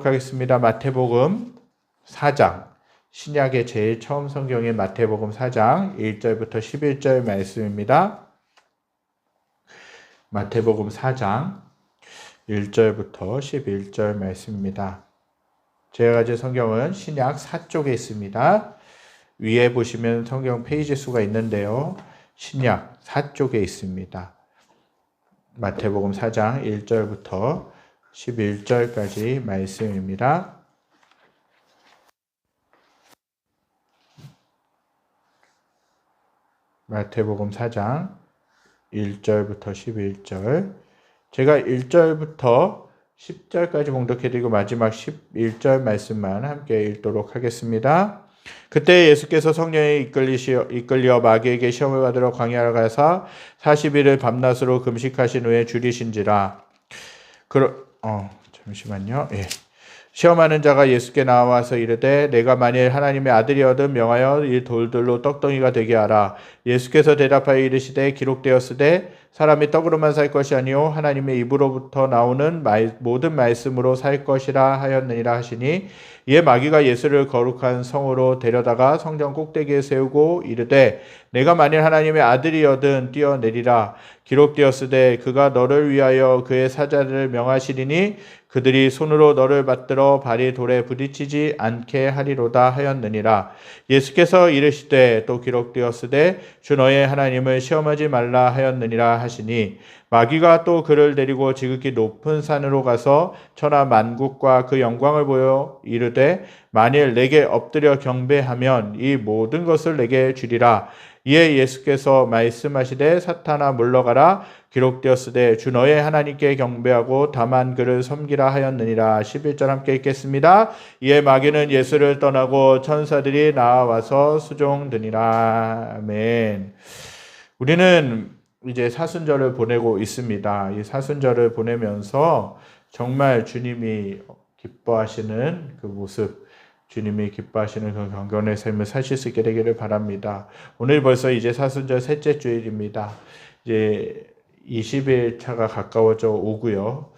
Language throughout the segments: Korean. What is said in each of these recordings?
읽도록 하겠습니다. 마태복음 4장, 신약의 제일 처음 성경인 마태복음 4장 1절부터 11절 말씀입니다. 마태복음 4장 1절부터 11절 말씀입니다. 제가 가진 성경은 신약 4쪽에 있습니다. 위에 보시면 성경 페이지 수가 있는데요. 신약 4쪽에 있습니다. 마태복음 4장 1절부터 11절까지 말씀입니다. 마태복음 4장 1절부터 11절. 제가 1절부터 10절까지 봉독해드리고 마지막 11절 말씀만 함께 읽도록 하겠습니다. 그때 예수께서 성령에 이끌려 마귀에게 시험을 받으러 광야로 가사 40일을 밤낮으로 금식하신 후에 줄이신지라. 잠시만요. 예. 시험하는 자가 예수께 나와서 이르되 내가 만일 하나님의 아들이거든 명하여 이 돌들로 떡덩이가 되게 하라. 예수께서 대답하여 이르시되 기록되었으되 사람이 떡으로만 살 것이 아니요 하나님의 입으로부터 나오는 모든 말씀으로 살 것이라 하였느니라 하시니, 이에 마귀가 예수를 거룩한 성으로 데려다가 성전 꼭대기에 세우고 이르되 내가 만일 하나님의 아들이거든 뛰어내리라. 기록되었으되 그가 너를 위하여 그의 사자를 명하시리니 그들이 손으로 너를 받들어 발이 돌에 부딪히지 않게 하리로다 하였느니라. 예수께서 이르시되 또 기록되었으되 주 너의 하나님을 시험하지 말라 하였느니라 하시니, 마귀가 또 그를 데리고 지극히 높은 산으로 가서 천하 만국과 그 영광을 보여 이르되 만일 내게 엎드려 경배하면 이 모든 것을 내게 주리라. 이에 예수께서 말씀하시되 사탄아 물러가라. 기록되었으되 주 너의 하나님께 경배하고 다만 그를 섬기라 하였느니라. 11절 함께 읽겠습니다. 이에 마귀는 예수를 떠나고 천사들이 나와서 수종드니라. 아멘. 우리는 이제 사순절을 보내고 있습니다. 이 사순절을 보내면서 정말 주님이 기뻐하시는 그 모습, 주님이 기뻐하시는 그 경건의 삶을 사실 수 있게 되기를 바랍니다. 오늘 벌써 이제 사순절 셋째 주일입니다. 이제 20일 차가 가까워져 오고요.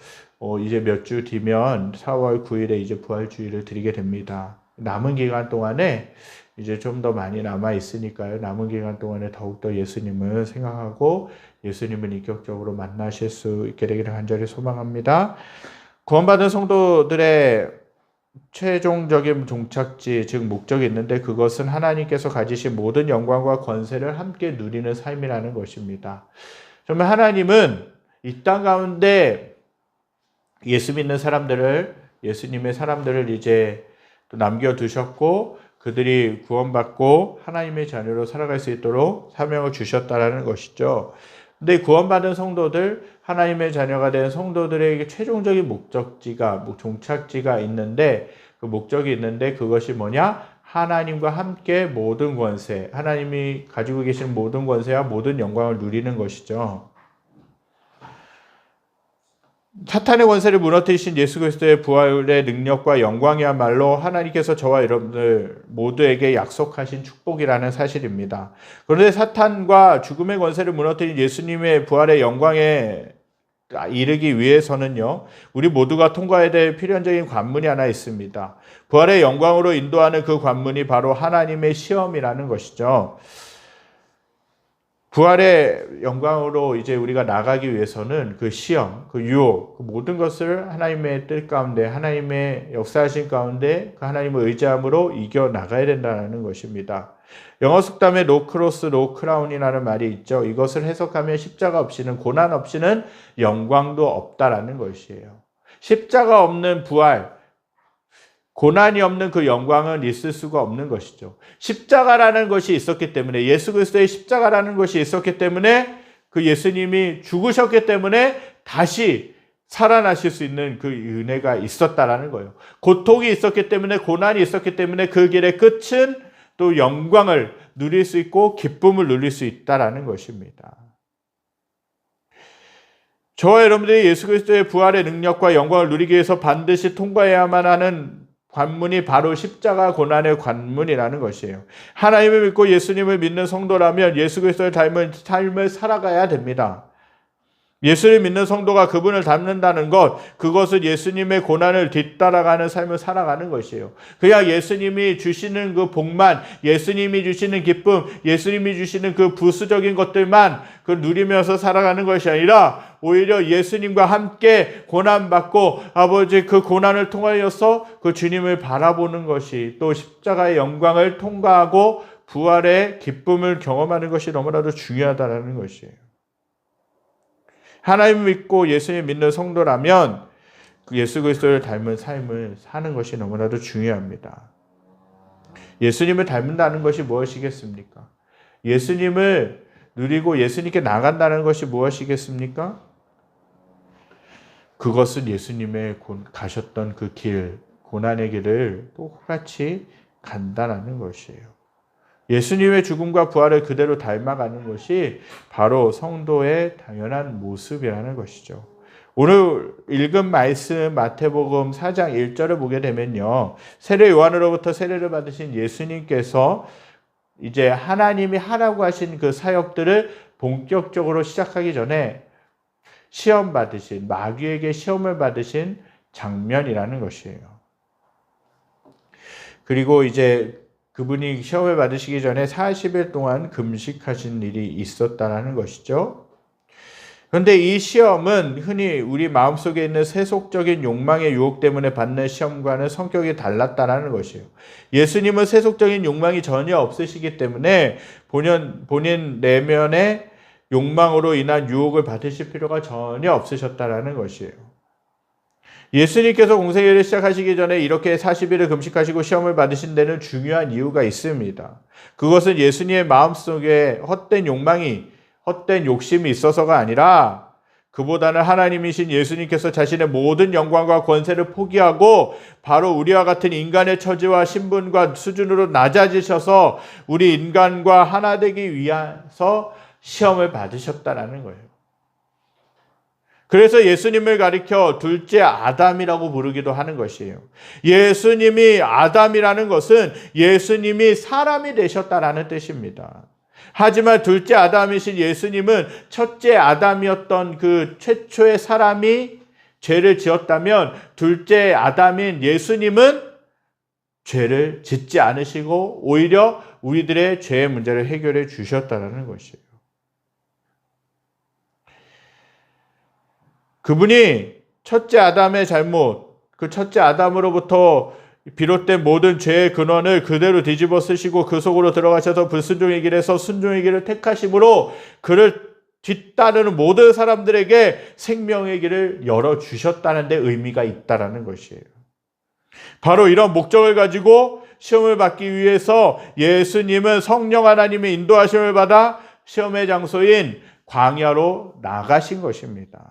이제 몇 주 뒤면 4월 9일에 이제 부활주일을 드리게 됩니다. 남은 기간 동안에 이제 좀 더 많이 남아 있으니까요. 남은 기간 동안에 더욱더 예수님을 생각하고 예수님을 인격적으로 만나실 수 있게 되기를 간절히 소망합니다. 구원받은 성도들의 최종적인 종착지, 즉 목적이 있는데 그것은 하나님께서 가지신 모든 영광과 권세를 함께 누리는 삶이라는 것입니다. 정말 하나님은 이 땅 가운데 예수 믿는 사람들을, 예수님의 사람들을 이제 또 남겨두셨고 그들이 구원받고 하나님의 자녀로 살아갈 수 있도록 사명을 주셨다라는 것이죠. 근데 구원받은 성도들, 하나님의 자녀가 된 성도들에게 최종적인 목적지가, 종착지가 있는데, 그 목적이 있는데 그것이 뭐냐? 하나님과 함께 모든 권세, 하나님이 가지고 계신 모든 권세와 모든 영광을 누리는 것이죠. 사탄의 권세를 무너뜨리신 예수 그리스도의 부활의 능력과 영광이야말로 하나님께서 저와 여러분들 모두에게 약속하신 축복이라는 사실입니다. 그런데 사탄과 죽음의 권세를 무너뜨린 예수님의 부활의 영광에 이르기 위해서는요, 우리 모두가 통과해야 될 필연적인 관문이 하나 있습니다. 부활의 영광으로 인도하는 그 관문이 바로 하나님의 시험이라는 것이죠. 부활의 영광으로 이제 우리가 나가기 위해서는 그 시험, 그 유혹, 그 모든 것을 하나님의 뜻 가운데, 하나님의 역사하신 가운데 그 하나님을 의지함으로 이겨 나가야 된다는 것입니다. 영어 속담에 no cross, no crown이라는 말이 있죠. 이것을 해석하면 십자가 없이는, 고난 없이는 영광도 없다라는 것이에요. 십자가 없는 부활, 고난이 없는 그 영광은 있을 수가 없는 것이죠. 십자가라는 것이 있었기 때문에, 예수 그리스도의 십자가라는 것이 있었기 때문에, 그 예수님이 죽으셨기 때문에 다시 살아나실 수 있는 그 은혜가 있었다라는 거예요. 고통이 있었기 때문에, 고난이 있었기 때문에 그 길의 끝은 또 영광을 누릴 수 있고 기쁨을 누릴 수 있다라는 것입니다. 저와 여러분들이 예수 그리스도의 부활의 능력과 영광을 누리기 위해서 반드시 통과해야만 하는 관문이 바로 십자가 고난의 관문이라는 것이에요. 하나님을 믿고 예수님을 믿는 성도라면 예수 그리스도를 닮은 삶을 살아가야 됩니다. 예수를 믿는 성도가 그분을 닮는다는 것, 그것은 예수님의 고난을 뒤따라가는 삶을 살아가는 것이에요. 그냥 예수님이 주시는 그 복만, 예수님이 주시는 기쁨, 예수님이 주시는 그 부수적인 것들만 그 누리면서 살아가는 것이 아니라 오히려 예수님과 함께 고난받고 아버지 그 고난을 통하여서 그 주님을 바라보는 것이, 또 십자가의 영광을 통과하고 부활의 기쁨을 경험하는 것이 너무나도 중요하다는 것이에요. 하나님 믿고 예수님 믿는 성도라면 그 예수 그리스도를 닮은 삶을 사는 것이 너무나도 중요합니다. 예수님을 닮는다는 것이 무엇이겠습니까? 예수님을 누리고 예수님께 나간다는 것이 무엇이겠습니까? 그것은 예수님의 가셨던 그 길, 고난의 길을 똑같이 간다는 것이에요. 예수님의 죽음과 부활을 그대로 닮아가는 것이 바로 성도의 당연한 모습이라는 것이죠. 오늘 읽은 말씀 마태복음 4장 1절을 보게 되면요, 세례 요한으로부터 세례를 받으신 예수님께서 이제 하나님이 하라고 하신 그 사역들을 본격적으로 시작하기 전에 시험 받으신, 마귀에게 시험을 받으신 장면이라는 것이에요. 그리고 이제 그분이 시험을 받으시기 전에 40일 동안 금식하신 일이 있었다는 것이죠. 그런데 이 시험은 흔히 우리 마음속에 있는 세속적인 욕망의 유혹 때문에 받는 시험과는 성격이 달랐다는 것이에요. 예수님은 세속적인 욕망이 전혀 없으시기 때문에 본인 내면의 욕망으로 인한 유혹을 받으실 필요가 전혀 없으셨다는 것이에요. 예수님께서 공생애를 시작하시기 전에 이렇게 40일을 금식하시고 시험을 받으신 데는 중요한 이유가 있습니다. 그것은 예수님의 마음속에 헛된 욕심이 있어서가 아니라 그보다는 하나님이신 예수님께서 자신의 모든 영광과 권세를 포기하고 바로 우리와 같은 인간의 처지와 신분과 수준으로 낮아지셔서 우리 인간과 하나 되기 위해서 시험을 받으셨다는 거예요. 그래서 예수님을 가리켜 둘째 아담이라고 부르기도 하는 것이에요. 예수님이 아담이라는 것은 예수님이 사람이 되셨다라는 뜻입니다. 하지만 둘째 아담이신 예수님은 첫째 아담이었던 그 최초의 사람이 죄를 지었다면 둘째 아담인 예수님은 죄를 짓지 않으시고 오히려 우리들의 죄의 문제를 해결해 주셨다는 것이에요. 그분이 첫째 아담의 잘못, 그 첫째 아담으로부터 비롯된 모든 죄의 근원을 그대로 뒤집어 쓰시고 그 속으로 들어가셔서 불순종의 길에서 순종의 길을 택하심으로 그를 뒤따르는 모든 사람들에게 생명의 길을 열어주셨다는 데 의미가 있다는 것이에요. 바로 이런 목적을 가지고 시험을 받기 위해서 예수님은 성령 하나님의 인도하심을 받아 시험의 장소인 광야로 나가신 것입니다.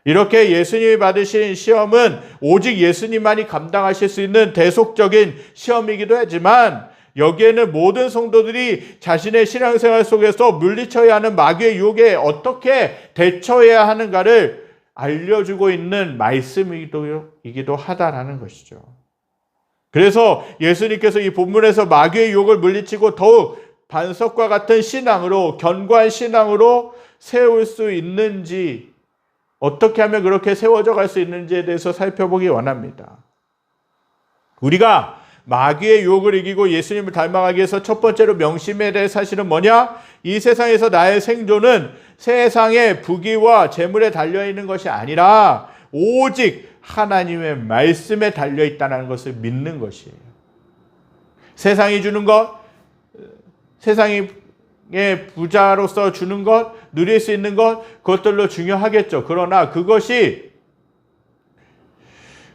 이렇게 예수님이 받으신 시험은 오직 예수님만이 감당하실 수 있는 대속적인 시험이기도 하지만 여기에는 모든 성도들이 자신의 신앙생활 속에서 물리쳐야 하는 마귀의 유혹에 어떻게 대처해야 하는가를 알려주고 있는 말씀이기도 하다라는 것이죠. 그래서 예수님께서 이 본문에서 마귀의 유혹을 물리치고 더욱 반석과 같은 신앙으로, 견고한 신앙으로 세울 수 있는지, 어떻게 하면 그렇게 세워져 갈 수 있는지에 대해서 살펴보기 원합니다. 우리가 마귀의 유혹을 이기고 예수님을 닮아가기 위해서 첫 번째로 명심해야 될 사실은 뭐냐? 이 세상에서 나의 생존은 세상의 부귀와 재물에 달려있는 것이 아니라 오직 하나님의 말씀에 달려있다는 것을 믿는 것이에요. 세상이 주는 것, 세상의 부자로서 주는 것, 누릴 수 있는 것, 그것들로 중요하겠죠. 그러나 그것이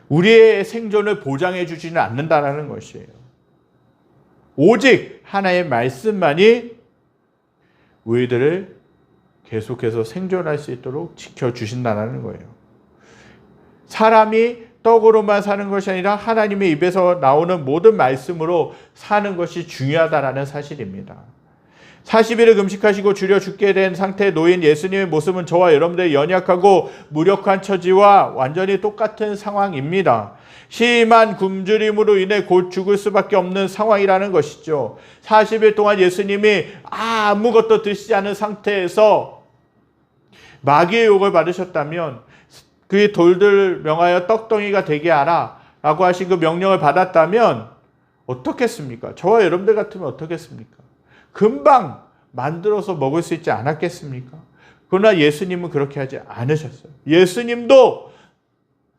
우리의 생존을 보장해 주지는 않는다는 것이에요. 오직 하나의 말씀만이 우리들을 계속해서 생존할 수 있도록 지켜주신다는 거예요. 사람이 떡으로만 사는 것이 아니라 하나님의 입에서 나오는 모든 말씀으로 사는 것이 중요하다는 사실입니다. 40일을 금식하시고 줄여 죽게 된 상태에 놓인 예수님의 모습은 저와 여러분들의 연약하고 무력한 처지와 완전히 똑같은 상황입니다. 심한 굶주림으로 인해 곧 죽을 수밖에 없는 상황이라는 것이죠. 40일 동안 예수님이 아무것도 드시지 않은 상태에서 마귀의 유혹을 받으셨다면 그 돌들 명하여 떡덩이가 되게 하라 라고 하신 그 명령을 받았다면 어떻겠습니까? 저와 여러분들 같으면 어떻겠습니까? 금방 만들어서 먹을 수 있지 않았겠습니까? 그러나 예수님은 그렇게 하지 않으셨어요. 예수님도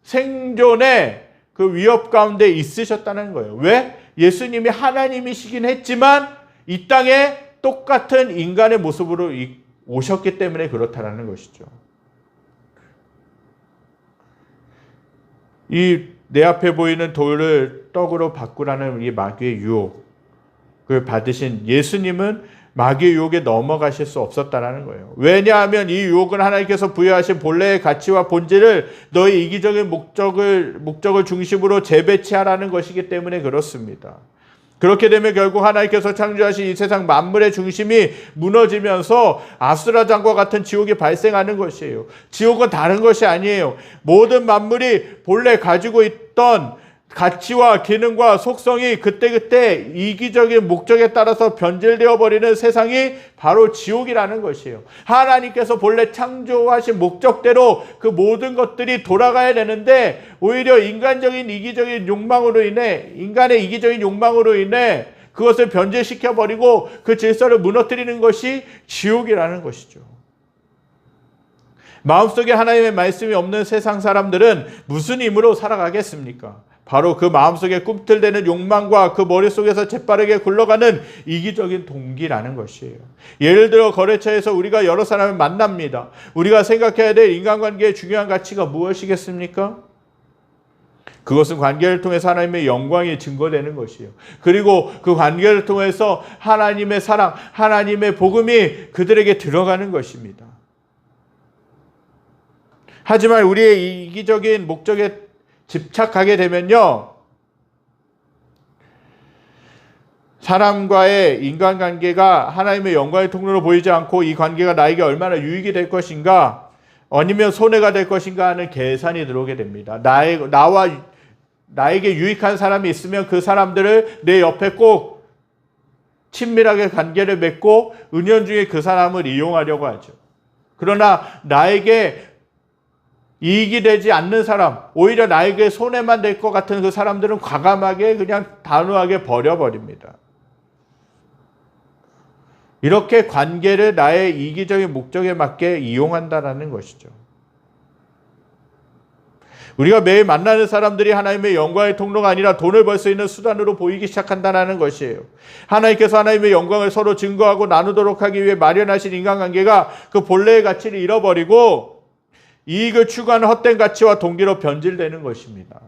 생존의 그 위협 가운데 있으셨다는 거예요. 왜? 예수님이 하나님이시긴 했지만 이 땅에 똑같은 인간의 모습으로 오셨기 때문에 그렇다는 것이죠. 이 내 앞에 보이는 돌을 떡으로 바꾸라는 이 마귀의 유혹을 받으신 예수님은 마귀의 유혹에 넘어가실 수 없었다는 거예요. 왜냐하면 이 유혹은 하나님께서 부여하신 본래의 가치와 본질을 너의 이기적인 목적을 중심으로 재배치하라는 것이기 때문에 그렇습니다. 그렇게 되면 결국 하나님께서 창조하신 이 세상 만물의 중심이 무너지면서 아수라장과 같은 지옥이 발생하는 것이에요. 지옥은 다른 것이 아니에요. 모든 만물이 본래 가지고 있던 가치와 기능과 속성이 그때그때 이기적인 목적에 따라서 변질되어 버리는 세상이 바로 지옥이라는 것이에요. 하나님께서 본래 창조하신 목적대로 그 모든 것들이 돌아가야 되는데 오히려 인간의 이기적인 욕망으로 인해 그것을 변질시켜 버리고 그 질서를 무너뜨리는 것이 지옥이라는 것이죠. 마음속에 하나님의 말씀이 없는 세상 사람들은 무슨 힘으로 살아가겠습니까? 바로 그 마음속에 꿈틀대는 욕망과 그 머릿속에서 재빠르게 굴러가는 이기적인 동기라는 것이에요. 예를 들어 거래처에서 우리가 여러 사람을 만납니다. 우리가 생각해야 될 인간관계의 중요한 가치가 무엇이겠습니까? 그것은 관계를 통해서 하나님의 영광이 증거되는 것이에요. 그리고 그 관계를 통해서 하나님의 사랑, 하나님의 복음이 그들에게 들어가는 것입니다. 하지만 우리의 이기적인 목적에 집착하게 되면요, 사람과의 인간관계가 하나님의 영광의 통로로 보이지 않고 이 관계가 나에게 얼마나 유익이 될 것인가 아니면 손해가 될 것인가 하는 계산이 들어오게 됩니다. 나에게 유익한 사람이 있으면 그 사람들을 내 옆에 꼭 친밀하게 관계를 맺고 은연중에 그 사람을 이용하려고 하죠. 그러나 나에게 이익이 되지 않는 사람, 오히려 나에게 손해만 될 것 같은 그 사람들은 과감하게 그냥 단호하게 버려버립니다. 이렇게 관계를 나의 이기적인 목적에 맞게 이용한다는 것이죠. 우리가 매일 만나는 사람들이 하나님의 영광의 통로가 아니라 돈을 벌 수 있는 수단으로 보이기 시작한다는 것이에요. 하나님께서 하나님의 영광을 서로 증거하고 나누도록 하기 위해 마련하신 인간관계가 그 본래의 가치를 잃어버리고 이익을 추구하는 헛된 가치와 동기로 변질되는 것입니다.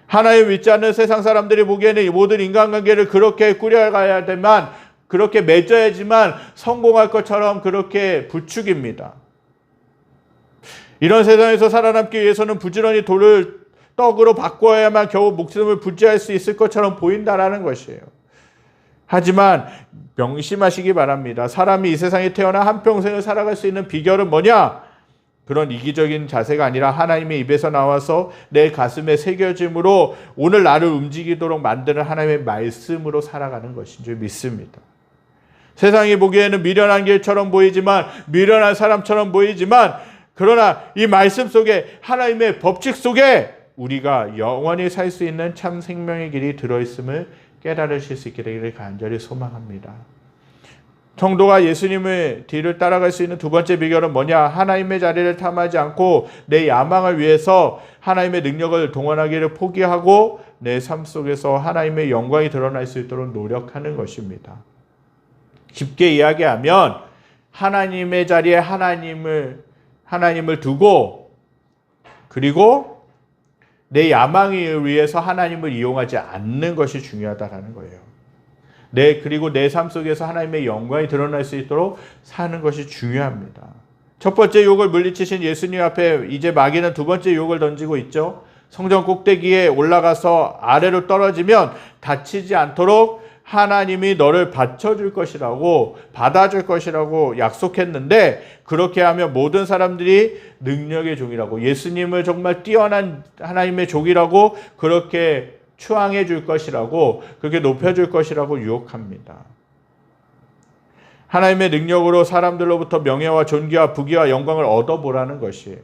하나님 믿지 않는 세상 사람들이 보기에는 모든 인간관계를 그렇게 꾸려가야 되만, 그렇게 맺어야지만 성공할 것처럼 그렇게 부추깁니다. 이런 세상에서 살아남기 위해서는 부지런히 돌을 떡으로 바꿔야만 겨우 목숨을 부지할 수 있을 것처럼 보인다라는 것이에요. 하지만 명심하시기 바랍니다. 사람이 이 세상에 태어나 한평생을 살아갈 수 있는 비결은 뭐냐? 그런 이기적인 자세가 아니라 하나님의 입에서 나와서 내 가슴에 새겨짐으로 오늘 나를 움직이도록 만드는 하나님의 말씀으로 살아가는 것인 줄 믿습니다. 세상이 보기에는 미련한 길처럼 보이지만, 미련한 사람처럼 보이지만, 그러나 이 말씀 속에, 하나님의 법칙 속에 우리가 영원히 살 수 있는 참 생명의 길이 들어있음을 깨달으실 수 있게 되기를 간절히 소망합니다. 성도가 예수님의 뒤를 따라갈 수 있는 두 번째 비결은 뭐냐? 하나님의 자리를 탐하지 않고 내 야망을 위해서 하나님의 능력을 동원하기를 포기하고 내 삶 속에서 하나님의 영광이 드러날 수 있도록 노력하는 것입니다. 쉽게 이야기하면 하나님의 자리에 하나님을 두고, 그리고 내 야망을 위해서 하나님을 이용하지 않는 것이 중요하다는 거예요. 그리고 내 삶 속에서 하나님의 영광이 드러날 수 있도록 사는 것이 중요합니다. 첫 번째 유혹을 물리치신 예수님 앞에 이제 마귀는 두 번째 유혹을 던지고 있죠. 성전 꼭대기에 올라가서 아래로 떨어지면 다치지 않도록 하나님이 너를 받쳐줄 것이라고, 받아줄 것이라고 약속했는데, 그렇게 하면 모든 사람들이 능력의 종이라고, 예수님을 정말 뛰어난 하나님의 종이라고 그렇게 추앙해 줄 것이라고, 그렇게 높여줄 것이라고 유혹합니다. 하나님의 능력으로 사람들로부터 명예와 존귀와 부귀와 영광을 얻어보라는 것이에요.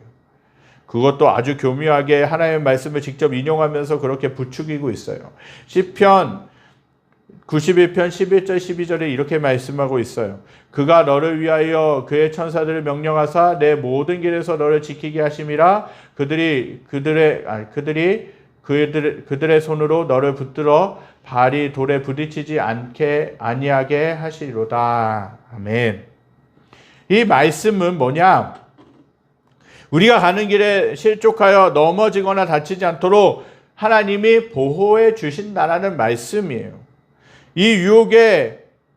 그것도 아주 교묘하게 하나님의 말씀을 직접 인용하면서 그렇게 부추기고 있어요. 시편 91편 11절 12절에 이렇게 말씀하고 있어요. 그가 너를 위하여 그의 천사들을 명령하사 내 모든 길에서 너를 지키게 하심이라. 그들의 손으로 너를 붙들어 발이 돌에 부딪히지 아니하게 하시리로다. 아멘. 이 말씀은 뭐냐? 우리가 가는 길에 실족하여 넘어지거나 다치지 않도록 하나님이 보호해 주신다라는 말씀이에요. 이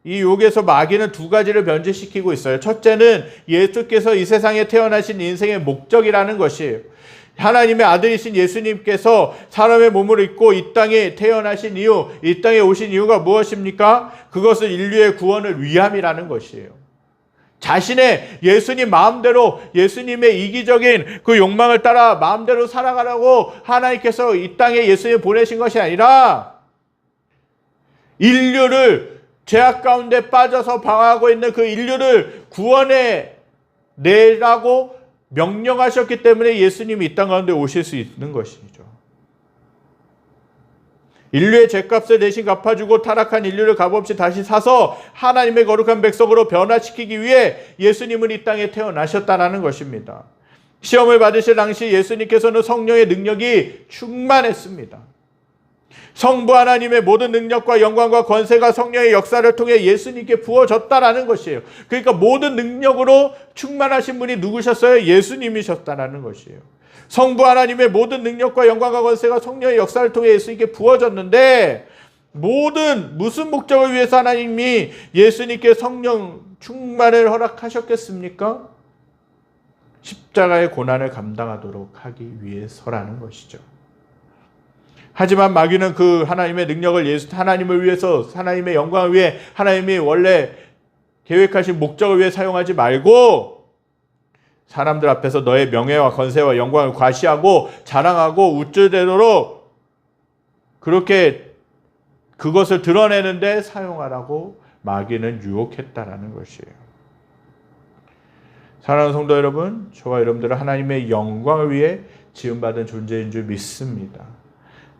유혹에서 마귀는 두 가지를 변질시키고 있어요. 첫째는 예수께서 이 세상에 태어나신 인생의 목적이라는 것이에요. 하나님의 아들이신 예수님께서 사람의 몸을 입고 이 땅에 태어나신 이유, 이 땅에 오신 이유가 무엇입니까? 그것은 인류의 구원을 위함이라는 것이에요. 자신의 예수님 마음대로 예수님의 이기적인 그 욕망을 따라 마음대로 살아가라고 하나님께서 이 땅에 예수님 보내신 것이 아니라 인류를 죄악 가운데 빠져서 방황하고 있는 그 인류를 구원해 내라고 명령하셨기 때문에 예수님이 이 땅 가운데 오실 수 있는 것이죠. 인류의 죄값을 대신 갚아주고 타락한 인류를 값없이 다시 사서 하나님의 거룩한 백성으로 변화시키기 위해 예수님은 이 땅에 태어나셨다는 것입니다. 시험을 받으실 당시 예수님께서는 성령의 능력이 충만했습니다. 성부 하나님의 모든 능력과 영광과 권세가 성령의 역사를 통해 예수님께 부어졌다라는 것이에요. 그러니까 모든 능력으로 충만하신 분이 누구셨어요? 예수님이셨다라는 것이에요. 성부 하나님의 모든 능력과 영광과 권세가 성령의 역사를 통해 예수님께 부어졌는데 무슨 목적을 위해서 하나님이 예수님께 성령 충만을 허락하셨겠습니까? 십자가의 고난을 감당하도록 하기 위해서라는 것이죠. 하지만 마귀는 그 하나님의 능력을 하나님을 위해서, 하나님의 영광을 위해, 하나님이 원래 계획하신 목적을 위해 사용하지 말고 사람들 앞에서 너의 명예와 권세와 영광을 과시하고 자랑하고 우쭐대도록 그렇게 그것을 드러내는데 사용하라고 마귀는 유혹했다라는 것이에요. 사랑하는 성도 여러분, 저와 여러분들은 하나님의 영광을 위해 지음받은 존재인 줄 믿습니다.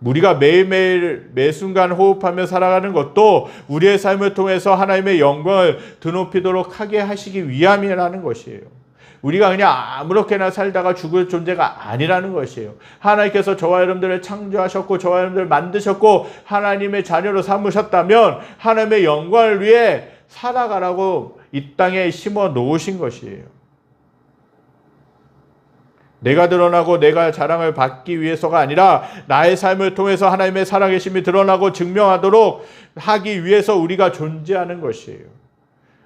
우리가 매일매일 매순간 호흡하며 살아가는 것도 우리의 삶을 통해서 하나님의 영광을 드높이도록 하게 하시기 위함이라는 것이에요. 우리가 그냥 아무렇게나 살다가 죽을 존재가 아니라는 것이에요. 하나님께서 저와 여러분들을 창조하셨고 저와 여러분들을 만드셨고 하나님의 자녀로 삼으셨다면 하나님의 영광을 위해 살아가라고 이 땅에 심어 놓으신 것이에요. 내가 드러나고 내가 자랑을 받기 위해서가 아니라 나의 삶을 통해서 하나님의 살아계심이 드러나고 증명하도록 하기 위해서 우리가 존재하는 것이에요.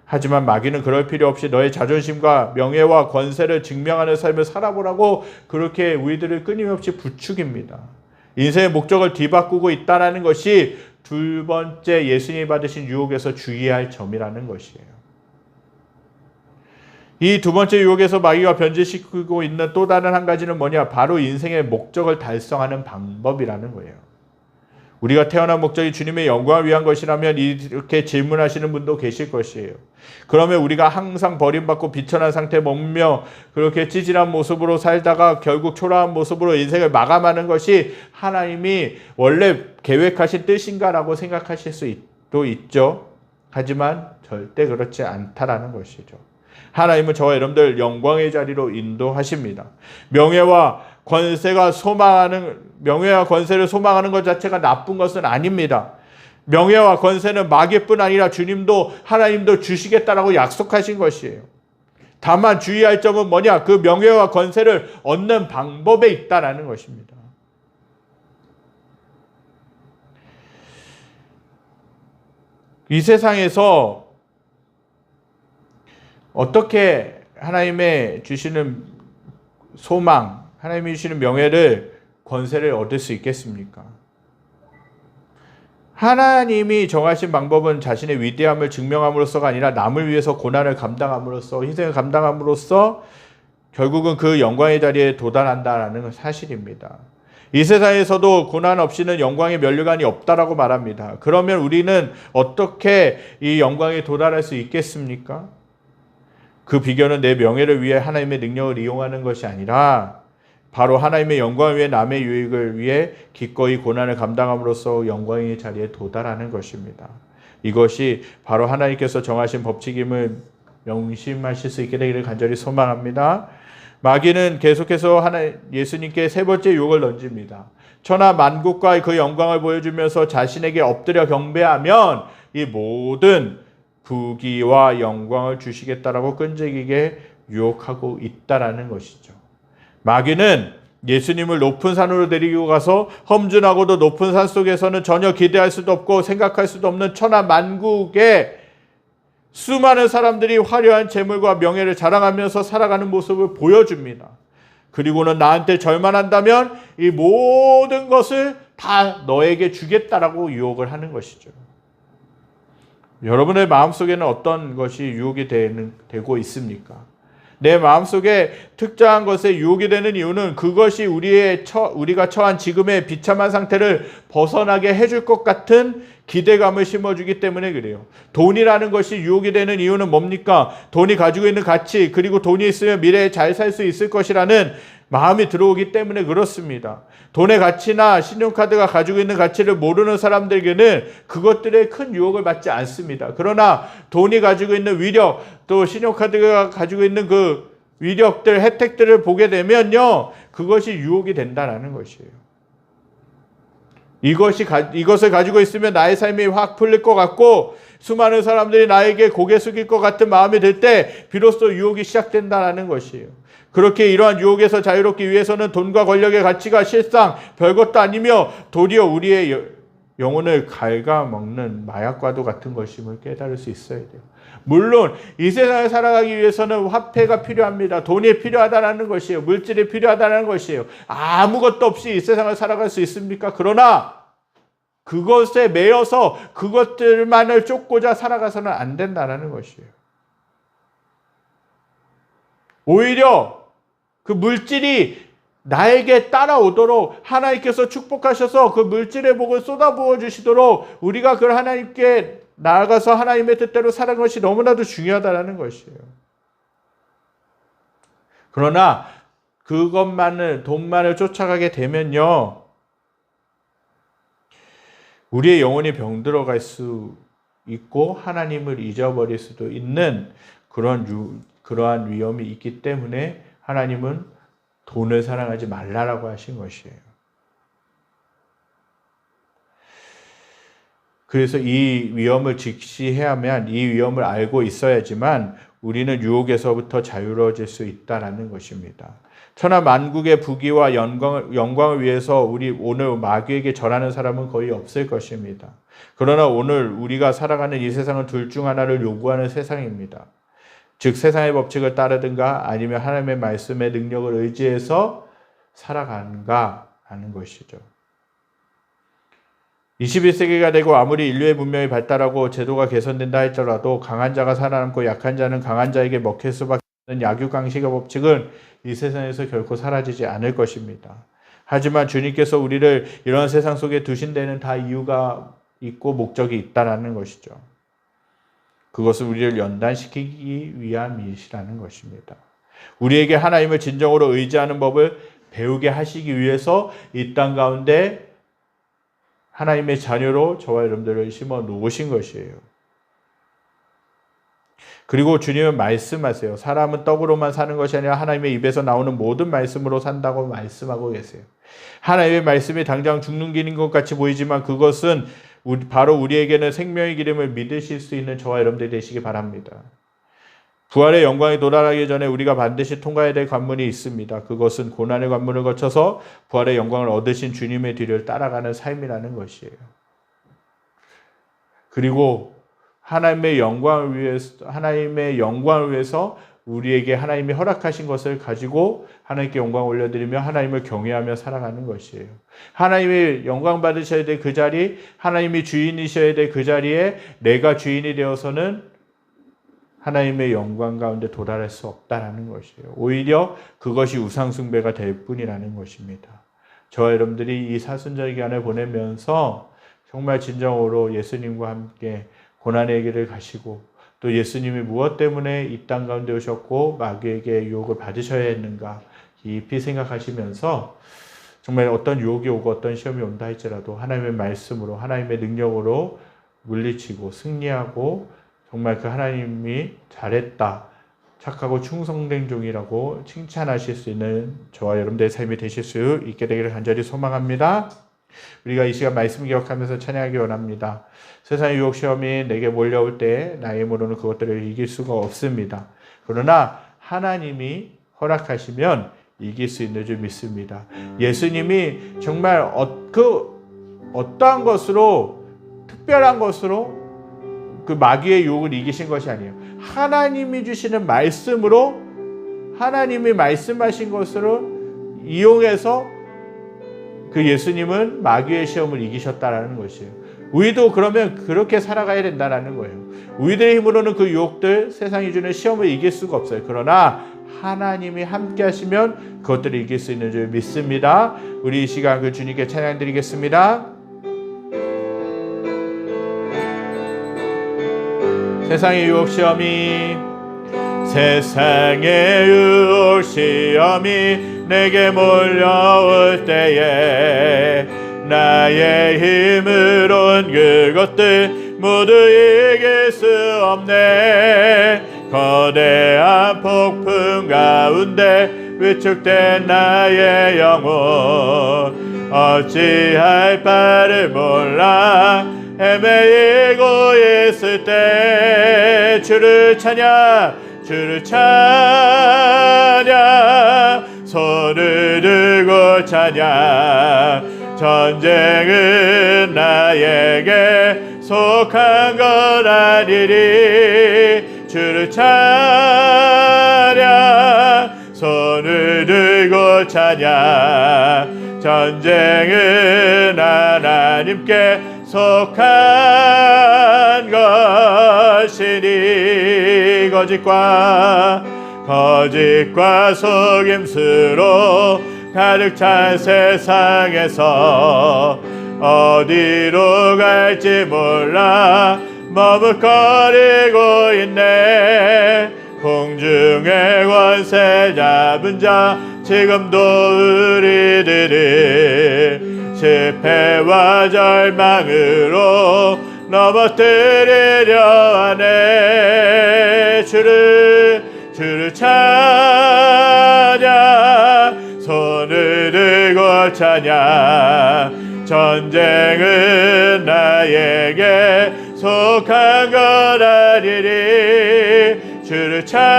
하지만 마귀는 그럴 필요 없이 너의 자존심과 명예와 권세를 증명하는 삶을 살아보라고 그렇게 우리들을 끊임없이 부추깁니다. 인생의 목적을 뒤바꾸고 있다는 것이 두 번째 예수님이 받으신 유혹에서 주의해야 할 점이라는 것이에요. 이 두 번째 유혹에서 마귀가 변질시키고 있는 또 다른 한 가지는 뭐냐? 바로 인생의 목적을 달성하는 방법이라는 거예요. 우리가 태어난 목적이 주님의 영광을 위한 것이라면 이렇게 질문하시는 분도 계실 것이에요. 그러면 우리가 항상 버림받고 비천한 상태에 머물며 그렇게 찌질한 모습으로 살다가 결국 초라한 모습으로 인생을 마감하는 것이 하나님이 원래 계획하신 뜻인가라고 생각하실 수도 있죠. 하지만 절대 그렇지 않다라는 것이죠. 하나님은 저와 여러분들 영광의 자리로 인도하십니다. 명예와 권세를 소망하는 것 자체가 나쁜 것은 아닙니다. 명예와 권세는 마귀뿐 아니라 주님도 하나님도 주시겠다라고 약속하신 것이에요. 다만 주의할 점은 뭐냐? 그 명예와 권세를 얻는 방법에 있다라는 것입니다. 이 세상에서 어떻게 하나님의 주시는 소망, 하나님이 주시는 명예를, 권세를 얻을 수 있겠습니까? 하나님이 정하신 방법은 자신의 위대함을 증명함으로써가 아니라 남을 위해서 고난을 감당함으로써, 희생을 감당함으로써 결국은 그 영광의 자리에 도달한다는 사실입니다. 이 세상에서도 고난 없이는 영광의 면류관이 없다라고 말합니다. 그러면 우리는 어떻게 이 영광에 도달할 수 있겠습니까? 그 비결은 내 명예를 위해 하나님의 능력을 이용하는 것이 아니라 바로 하나님의 영광을 위해 남의 유익을 위해 기꺼이 고난을 감당함으로써 영광의 자리에 도달하는 것입니다. 이것이 바로 하나님께서 정하신 법칙임을 명심하실 수 있게 되기를 간절히 소망합니다. 마귀는 계속해서 예수님께 세 번째 유혹을 던집니다. 천하 만국과 그 영광을 보여주면서 자신에게 엎드려 경배하면 이 모든 부귀와 영광을 주시겠다라고 끈질기게 유혹하고 있다라는 것이죠. 마귀는 예수님을 높은 산으로 데리고 가서 험준하고도 높은 산 속에서는 전혀 기대할 수도 없고 생각할 수도 없는 천하 만국에 수많은 사람들이 화려한 재물과 명예를 자랑하면서 살아가는 모습을 보여줍니다. 그리고는 나한테 절만한다면 이 모든 것을 다 너에게 주겠다라고 유혹을 하는 것이죠. 여러분의 마음속에는 어떤 것이 유혹이 되고 있습니까? 내 마음속에 특정한 것에 유혹이 되는 이유는 그것이 우리가 처한 지금의 비참한 상태를 벗어나게 해줄 것 같은 기대감을 심어주기 때문에 그래요. 돈이라는 것이 유혹이 되는 이유는 뭡니까? 돈이 가지고 있는 가치, 그리고 돈이 있으면 미래에 잘 살 수 있을 것이라는 마음이 들어오기 때문에 그렇습니다. 돈의 가치나 신용카드가 가지고 있는 가치를 모르는 사람들에게는 그것들의 큰 유혹을 받지 않습니다. 그러나 돈이 가지고 있는 위력, 또 신용카드가 가지고 있는 그 위력들, 혜택들을 보게 되면요, 그것이 유혹이 된다는 것이에요. 이것을 가지고 있으면 나의 삶이 확 풀릴 것 같고 수많은 사람들이 나에게 고개 숙일 것 같은 마음이 들 때 비로소 유혹이 시작된다는 것이에요. 그렇게 이러한 유혹에서 자유롭기 위해서는 돈과 권력의 가치가 실상 별것도 아니며 도리어 우리의 영혼을 갉아먹는 마약과도 같은 것임을 깨달을 수 있어야 돼요. 물론 이 세상에 살아가기 위해서는 화폐가 필요합니다. 돈이 필요하다는 것이에요. 물질이 필요하다는 것이에요. 아무것도 없이 이 세상을 살아갈 수 있습니까? 그러나 그것에 매여서 그것들만을 쫓고자 살아가서는 안 된다는 것이에요. 오히려 그 물질이 나에게 따라오도록 하나님께서 축복하셔서 그 물질의 복을 쏟아부어 주시도록 우리가 그 하나님께 나아가서 하나님의 뜻대로 살아가는 것이 너무나도 중요하다는 것이에요. 그러나 돈만을 쫓아가게 되면요, 우리의 영혼이 병들어갈 수 있고 하나님을 잊어버릴 수도 있는 그러한 위험이 있기 때문에 하나님은 돈을 사랑하지 말라라고 하신 것이에요. 그래서 이 위험을 직시해야만, 이 위험을 알고 있어야지만 우리는 유혹에서부터 자유로워질 수 있다라는 것입니다. 천하 만국의 부귀와 영광을 위해서 오늘 마귀에게 절하는 사람은 거의 없을 것입니다. 그러나 오늘 우리가 살아가는 이 세상은 둘 중 하나를 요구하는 세상입니다. 즉 세상의 법칙을 따르든가 아니면 하나님의 말씀의 능력을 의지해서 살아가는가 하는 것이죠. 21세기가 되고 아무리 인류의 문명이 발달하고 제도가 개선된다 할지라도 강한 자가 살아남고 약한 자는 강한 자에게 먹힐 수밖에 없는 약육강식의 법칙은 이 세상에서 결코 사라지지 않을 것입니다. 하지만 주님께서 우리를 이런 세상 속에 두신 데는 다 이유가 있고 목적이 있다라는 것이죠. 그것은 우리를 연단시키기 위함이시라는 것입니다. 우리에게 하나님을 진정으로 의지하는 법을 배우게 하시기 위해서 이 땅 가운데 하나님의 자녀로 저와 여러분들을 심어 놓으신 것이에요. 그리고 주님은 말씀하세요. 사람은 떡으로만 사는 것이 아니라 하나님의 입에서 나오는 모든 말씀으로 산다고 말씀하고 계세요. 하나님의 말씀이 당장 죽는 길인 것 같이 보이지만 그것은 바로 우리에게는 생명의 기름을 믿으실 수 있는 저와 여러분들이 되시기 바랍니다. 부활의 영광에 도달하기 전에 우리가 반드시 통과해야 될 관문이 있습니다. 그것은 고난의 관문을 거쳐서 부활의 영광을 얻으신 주님의 뒤를 따라가는 삶이라는 것이에요. 그리고 하나님의 영광을 위해서 우리에게 하나님이 허락하신 것을 가지고 하나님께 영광을 올려드리며 하나님을 경외하며 살아가는 것이에요. 하나님의 영광 받으셔야 될 그 자리, 하나님이 주인이셔야 될 그 자리에 내가 주인이 되어서는 하나님의 영광 가운데 도달할 수 없다는 것이에요. 오히려 그것이 우상숭배가 될 뿐이라는 것입니다. 저와 여러분들이 이 사순절 기간을 보내면서 정말 진정으로 예수님과 함께 고난의 길을 가시고 또 예수님이 무엇 때문에 이 땅 가운데 오셨고 마귀에게 유혹을 받으셔야 했는가 깊이 생각하시면서 정말 어떤 유혹이 오고 어떤 시험이 온다 할지라도 하나님의 말씀으로 하나님의 능력으로 물리치고 승리하고 정말 그 하나님이 잘했다, 착하고 충성된 종이라고 칭찬하실 수 있는 저와 여러분들의 삶이 되실 수 있게 되기를 간절히 소망합니다. 우리가 이 시간 말씀 기억하면서 찬양하기 원합니다. 세상의 유혹 시험이 내게 몰려올 때 나의 힘으로는 그것들을 이길 수가 없습니다. 그러나 하나님이 허락하시면 이길 수 있는 줄 믿습니다. 예수님이 정말 어떠한 것으로 특별한 것으로 그 마귀의 유혹을 이기신 것이 아니에요. 하나님이 주시는 말씀으로 하나님이 말씀하신 것으로 이용해서 그 예수님은 마귀의 시험을 이기셨다라는 것이에요. 우리도 그러면 그렇게 살아가야 된다는 거예요. 우리들의 힘으로는 그 유혹들, 세상이 주는 시험을 이길 수가 없어요. 그러나 하나님이 함께 하시면 그것들을 이길 수 있는 줄 믿습니다. 우리 이 시간 그 주님께 찬양 드리겠습니다. 세상의 유혹 시험이 내게 몰려올 때에 나의 힘으론 그것들 모두 이길 수 없네. 거대한 폭풍 가운데 위축된 나의 영혼 어찌할 바를 몰라 헤매이고 있을 때 주를 찬양 손을 들고 찬양 전쟁은 나에게 속한 것 아니리 주를 찬양 손을 들고 찬양 전쟁은 하나님께 속한 것이니 거짓과 속임수로 가득 찬 세상에서 어디로 갈지 몰라 머뭇거리고 있네. 공중의 권세 잡은 자 지금도 우리들이 실패와 절망으로 넘어뜨리려 하네. 주를 찬양 손을 들고 찬양 전쟁은 나에게 속한 것 아니리 주를 찬양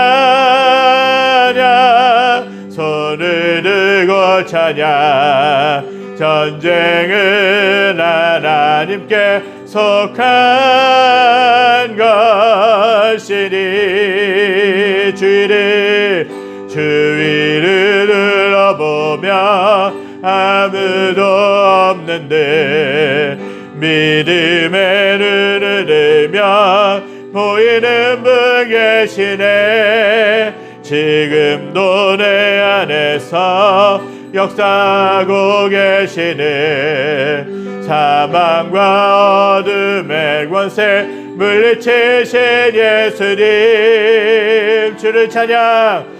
손을 들고 찬양 전쟁은 하나님께 속한 것이니 주위를 둘러보며 아무도 없는데 믿음의 눈을 들며 보이는 분 계시네. 지금도 내 안에서 역사하고 계시네. 사망과 어둠의 권세 물리치신 예수님 주를 찬양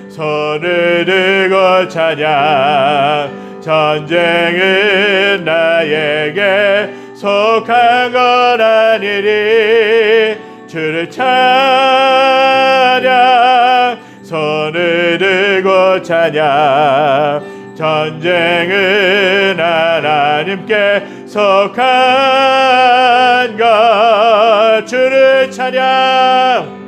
손을 들고 찬양 전쟁은 나에게 속한 것 아니리 주를 찬양 손을 들고 찬양 전쟁은 하나님께 속한 것 주를 찬양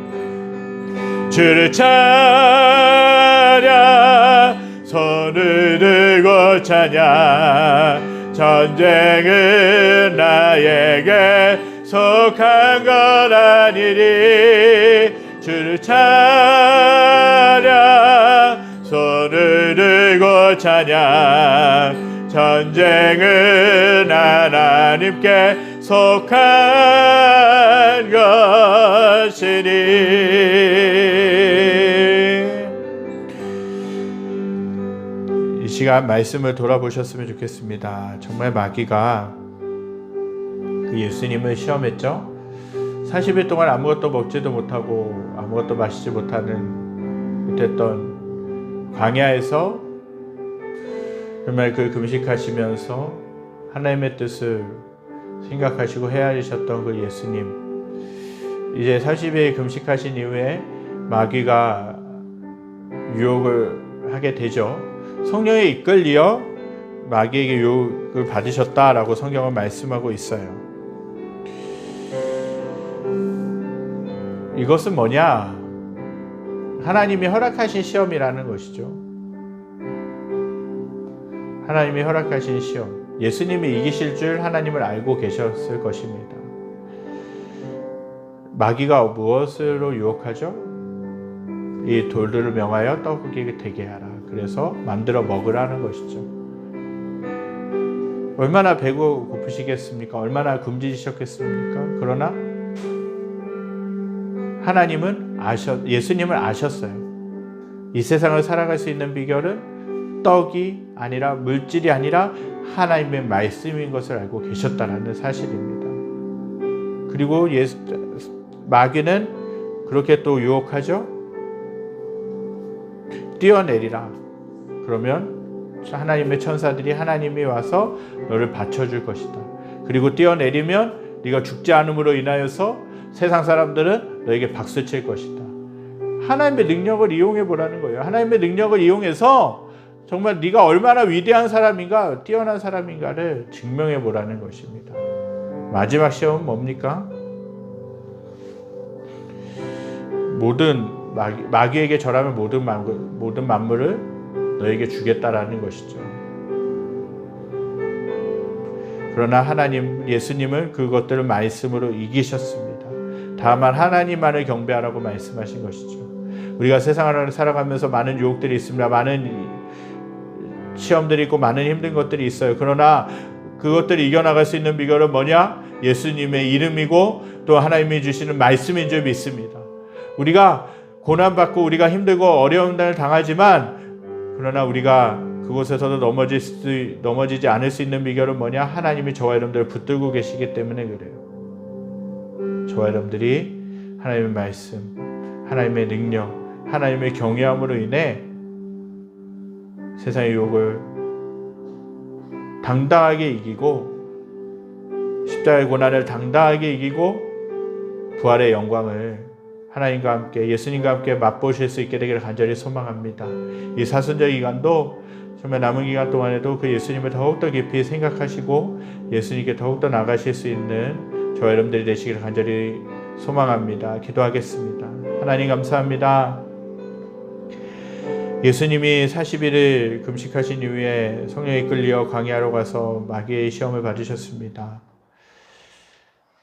손을 들고 찬양 전쟁은 나에게 속한 것 아니리 주를 찬양 손을 들고 찬양 전쟁은 하나님께 속한 것이니 시간 말씀을 돌아보셨으면 좋겠습니다. 정말 마귀가 그 예수님을 시험했죠. 40일 동안 아무것도 먹지도 못하고 아무것도 마시지 못했던 광야에서 정말 그 금식하시면서 하나님의 뜻을 생각하시고 헤아리셨던 그 예수님, 이제 40일 금식하신 이후에 마귀가 유혹을 하게 되죠. 성령에 이끌리어 마귀에게 유혹을 받으셨다라고 성경은 말씀하고 있어요. 이것은 뭐냐? 하나님이 허락하신 시험이라는 것이죠. 하나님이 허락하신 시험. 예수님이 이기실 줄 하나님을 알고 계셨을 것입니다. 마귀가 무엇으로 유혹하죠? 이 돌들을 명하여 떡이 되게 하라. 그래서 만들어 먹으라는 것이죠. 얼마나 배고프시겠습니까? 얼마나 굶주리셨겠습니까? 그러나 하나님은 예수님을 아셨어요. 이 세상을 살아갈 수 있는 비결은 떡이 아니라 물질이 아니라 하나님의 말씀인 것을 알고 계셨다는 사실입니다. 그리고 마귀는 그렇게 또 유혹하죠. 뛰어내리라. 그러면 하나님의 천사들이 하나님이 와서 너를 받쳐줄 것이다. 그리고 뛰어내리면 네가 죽지 않음으로 인하여서 세상 사람들은 너에게 박수칠 것이다. 하나님의 능력을 이용해 보라는 거예요. 하나님의 능력을 이용해서 정말 네가 얼마나 위대한 사람인가, 뛰어난 사람인가를 증명해 보라는 것입니다. 마지막 시험은 뭡니까? 마귀에게 절하면 모든 만물을 너에게 주겠다라는 것이죠. 그러나 예수님은 그것들을 말씀으로 이기셨습니다. 다만 하나님만을 경배하라고 말씀하신 것이죠. 우리가 세상을 살아가면서 많은 유혹들이 있습니다. 많은 시험들이 있고 많은 힘든 것들이 있어요. 그러나 그것들을 이겨나갈 수 있는 비결은 뭐냐? 예수님의 이름이고 또 하나님이 주시는 말씀인 줄 믿습니다. 우리가 고난받고 우리가 힘들고 어려운 날 당하지만 그러나 우리가 그곳에서도 넘어지지 않을 수 있는 비결은 뭐냐? 하나님이 저와 여러분들을 붙들고 계시기 때문에 그래요. 저와 여러분들이 하나님의 말씀, 하나님의 능력, 하나님의 경외함으로 인해 세상의 유혹을 당당하게 이기고 십자가의 고난을 당당하게 이기고 부활의 영광을 하나님과 함께 예수님과 함께 맛보실 수 있게 되기를 간절히 소망합니다. 이 사순절 기간도 정말 남은 기간 동안에도 그 예수님을 더욱더 깊이 생각하시고 예수님께 더욱더 나가실 수 있는 저와 여러분들이 되시기를 간절히 소망합니다. 기도하겠습니다. 하나님 감사합니다. 예수님이 40일을 금식하신 이후에 성령에 이끌려 광야로 가서 마귀의 시험을 받으셨습니다.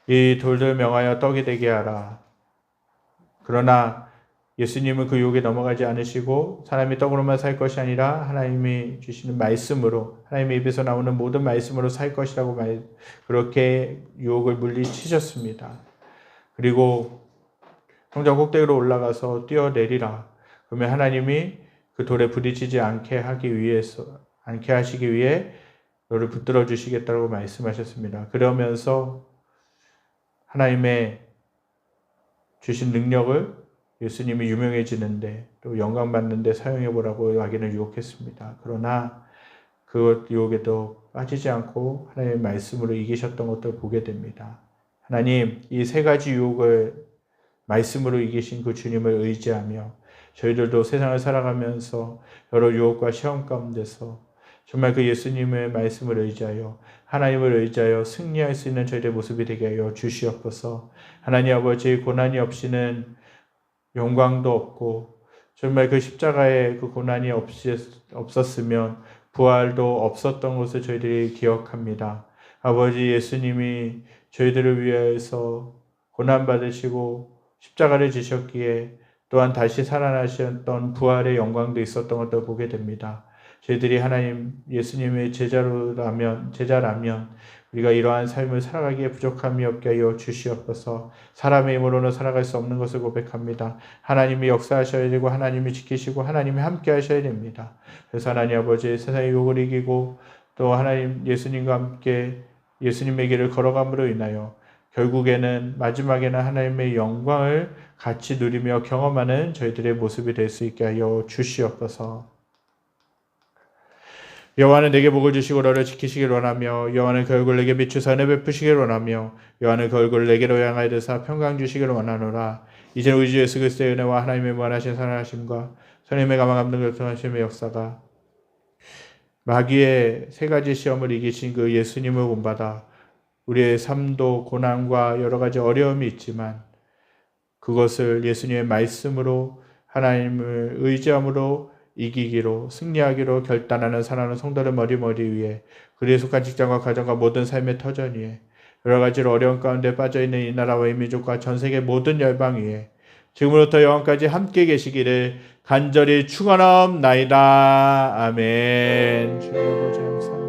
이 돌들 명하여 떡이 되게 하라. 그러나 예수님은 그 유혹에 넘어가지 않으시고 사람이 떡으로만 살 것이 아니라 하나님이 주시는 말씀으로 하나님의 입에서 나오는 모든 말씀으로 살 것이라고 그렇게 유혹을 물리치셨습니다. 그리고 성전 꼭대기로 올라가서 뛰어내리라. 그러면 하나님이 그 돌에 부딪히지 않게 하시기 위해 너를 붙들어 주시겠다고 말씀하셨습니다. 그러면서 하나님의 주신 능력을 예수님이 유명해지는데 또 영광받는데 사용해보라고 마귀는 유혹했습니다. 그러나 그 유혹에도 빠지지 않고 하나님의 말씀으로 이기셨던 것을 보게 됩니다. 하나님, 이 세 가지 유혹을 말씀으로 이기신 그 주님을 의지하며 저희들도 세상을 살아가면서 여러 유혹과 시험 가운데서 정말 그 예수님의 말씀을 의지하여 하나님을 의지하여 승리할 수 있는 저희들의 모습이 되게 하여 주시옵소서. 하나님 아버지, 고난이 없이는 영광도 없고 정말 그 십자가에 그 고난이 없었으면 부활도 없었던 것을 저희들이 기억합니다. 아버지, 예수님이 저희들을 위해서 고난받으시고 십자가를 지셨기에 또한 다시 살아나셨던 부활의 영광도 있었던 것을 보게 됩니다. 저희들이 하나님 예수님의 제자라면 우리가 이러한 삶을 살아가기에 부족함이 없게 하여 주시옵소서. 사람의 힘으로는 살아갈 수 없는 것을 고백합니다. 하나님이 역사하셔야 되고 하나님이 지키시고 하나님이 함께 하셔야 됩니다. 그래서 하나님 아버지 세상의 욕을 이기고 또 하나님 예수님과 함께 예수님의 길을 걸어감으로 인하여 결국에는 마지막에는 하나님의 영광을 같이 누리며 경험하는 저희들의 모습이 될 수 있게 하여 주시옵소서. 여호와는 내게 복을 주시고 너를 지키시길 원하며 여호와는 그 얼굴을 내게 비추사 은혜 베푸시길 원하며 여호와는 그 얼굴을 내게로 향하여 드사 평강 주시길 원하노라. 이제 우리 주 예수 그리스도의 은혜와 하나님의 무한하신 사랑하심과 성령의 감화감동 교통하심의 역사가 마귀의 세 가지 시험을 이기신 그 예수님을 본받아 우리의 삶도 고난과 여러 가지 어려움이 있지만 그것을 예수님의 말씀으로 하나님을 의지함으로 이기기로 승리하기로 결단하는 사랑하는 성도들 머리 위에 그리에 속한 직장과 가정과 모든 삶의 터전 위에 여러 가지로 어려운 가운데 빠져있는 이 나라와 이 민족과 전 세계 모든 열방 위에 지금부터 영원까지 함께 계시기를 간절히 축원하옵나이다. 아멘. 주여 아버지 감사합니다.